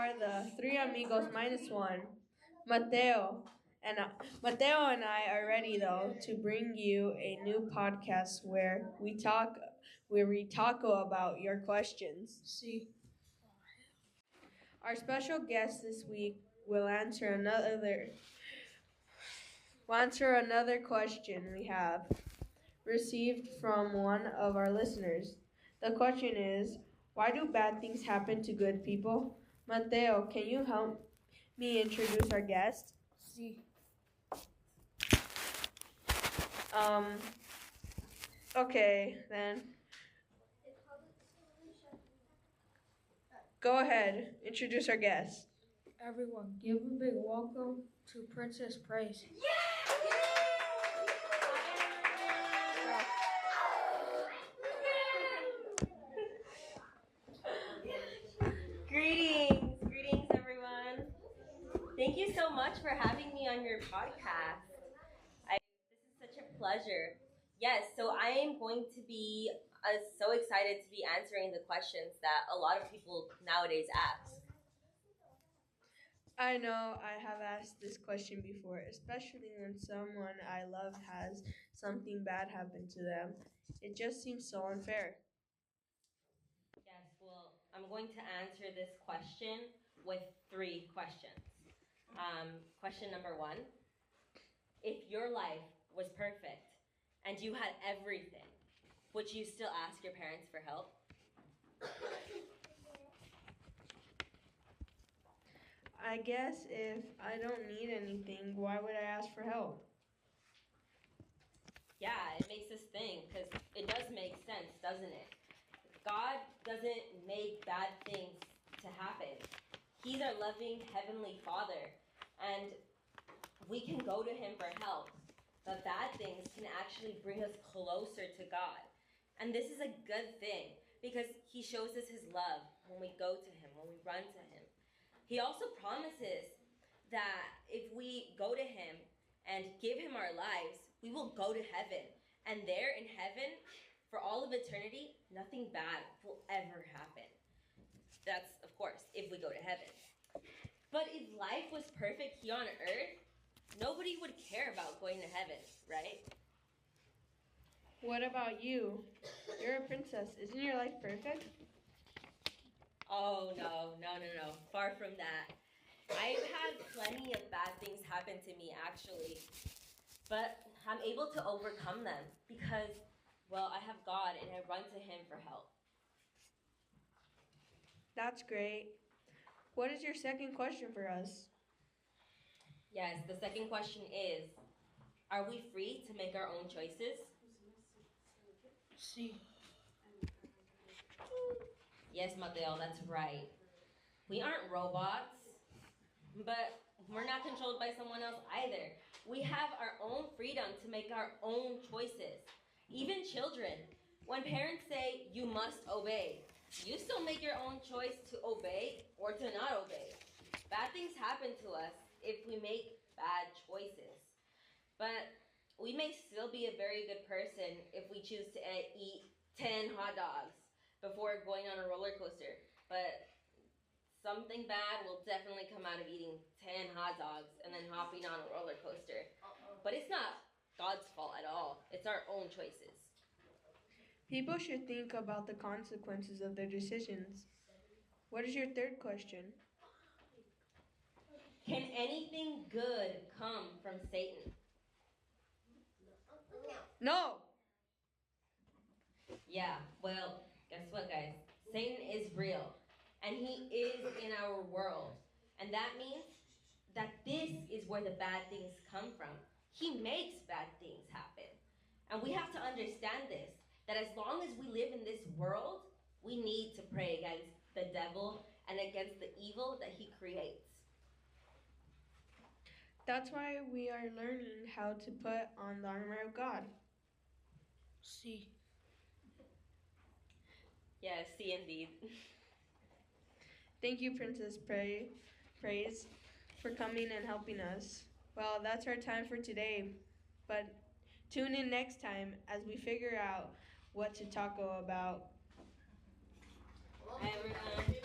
are the three amigos minus one, Mateo. Mateo and I are ready though to bring you a new podcast where we talk about your questions. See. Our special guest this week will answer another question we have received from one of our listeners. The question is, why do bad things happen to good people? Mateo, can you help me introduce our guest? See. Okay, then. Go ahead, introduce our guest. Everyone, give a big welcome to Princess Praise. Greetings everyone. Thank you so much for having me on your podcast. This is such a pleasure. Yes, so I am going to be so excited to be answering the questions that a lot of people nowadays ask. I know I have asked this question before, especially when someone I love has something bad happen to them. It just seems so unfair. Yes, well, I'm going to answer this question with three questions. Question number one, if your life was perfect and you had everything, would you still ask your parents for help? I guess if I don't need anything, why would I ask for help? Yeah, it makes us think, because it does make sense, doesn't it? God doesn't make bad things to happen. He's our loving Heavenly Father, and we can go to Him for help. But bad things can actually bring us closer to God. And this is a good thing, because He shows us His love when we go to Him, when we run to Him. He also promises that if we go to Him and give Him our lives, we will go to heaven. And there in heaven, for all of eternity, nothing bad will ever happen. That's, of course, if we go to heaven. But if life was perfect here on earth, nobody would care about going to heaven, right? What about you? You're a princess. Isn't your life perfect? Oh, no. Far from that. I've had plenty of bad things happen to me, actually. But I'm able to overcome them because, well, I have God and I run to Him for help. That's great. What is your second question for us? Yes, the second question is, are we free to make our own choices? See. Yes, Mateo, that's right. We aren't robots, but we're not controlled by someone else either. We have our own freedom to make our own choices. Even children, when parents say you must obey, you still make your own choice to obey or to not obey. Bad things happen to us if we make bad choices. But we may still be a very good person if we choose to eat 10 hot dogs before going on a roller coaster. But something bad will definitely come out of eating 10 hot dogs and then hopping on a roller coaster. But it's not God's fault at all. It's our own choices. People should think about the consequences of their decisions. What is your third question? Can anything good come from Satan? No! Yeah, well, guess what, guys? Satan is real, and he is in our world. And that means that this is where the bad things come from. He makes bad things happen. And we have to understand this, that as long as we live in this world, we need to pray against the devil and against the evil that he creates. That's why we are learning how to put on the armor of God. See. Yes, see, indeed. Thank you, Princess Praise, for coming and helping us. Well, that's our time for today, but tune in next time as we figure out what to talk about. Hi, everyone.